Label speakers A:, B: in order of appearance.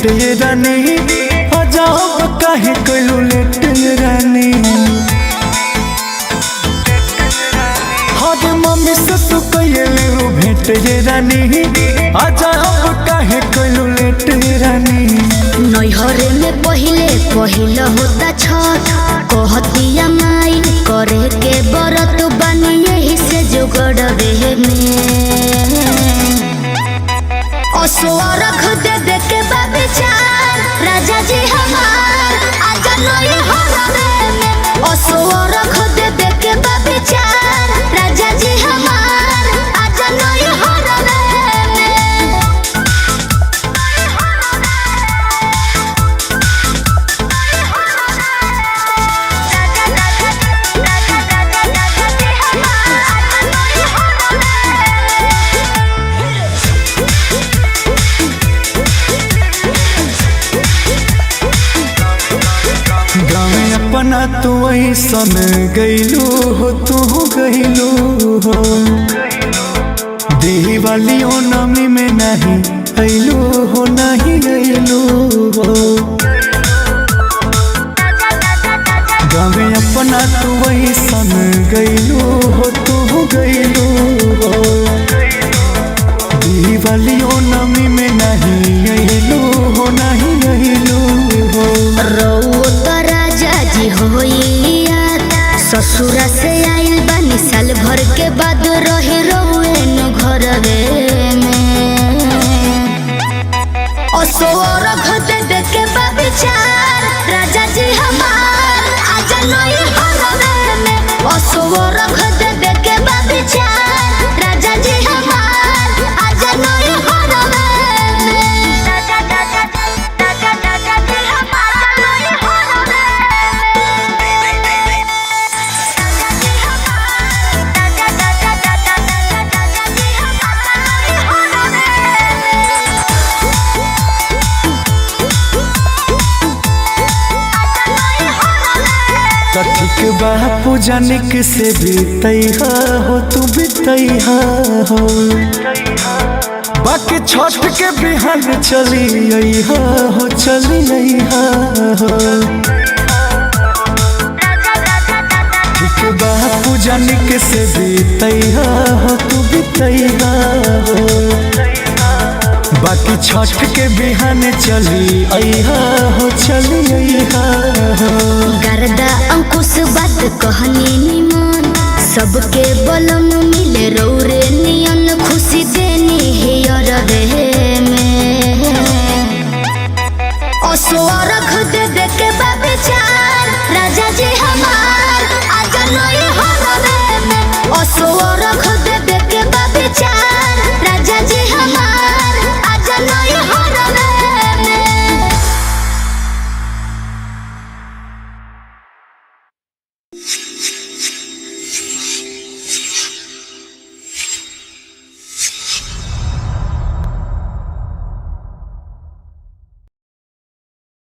A: भेंट ये रानी अजाब काहे कइलू लेट ये रानी। हरे मम्मी से तू कइले रो भेंट ये रानी अजाब काहे कइलू लेट ये रानी।
B: नैहरे में पहिले होता छठ कहतिया माई करे के बरत बानी यही से जुगड़ रहे में असुरख दे दे के विचार राजा जी हमार आजा नई हरवे में असुरख दे दे के विचार राजा जी हमार आजा नई हरवे में।
A: अपना तू ऐसन गइलू हो तू गइलू हो दिवाली नमी में नहीं अइलू हो नहीं अइलू हो। गाँव अपना तू ऐसन गइलू हो तू गइलू हो दिवाली नमी में नहीं अइलू हो नहीं अइलू हो।
B: ससुरा से आइल बानी साल भर के बाद रहे रहुए घरवे में असुरख दे दे के विचार राजा जी हमार आजा नई हरवे में असुरख दे दे के विचार राजा जी हमार आजा नई हरवे में।
A: कथिक बापू जानिक से बीतैहा हो तू बीतैहा हो बाकी छठ के बिहान चली अइहा हो चली अइहा हो। ठीक बापू जानिक से बीतैहा हो तू बीतैहा हो बाकी छठ के बिहान चली अइहा हो चली अइहा हो।
B: गर्दा अंकुश बात कहनी निमन सबके बलम मिले रौरे नियन खुशी देनी है अरवे में असुरख दे दे के विचार राजा जी हमार आजा नई हरवे में असुरख दे दे के विचार राजा जी हमार आजा नई हरवे में।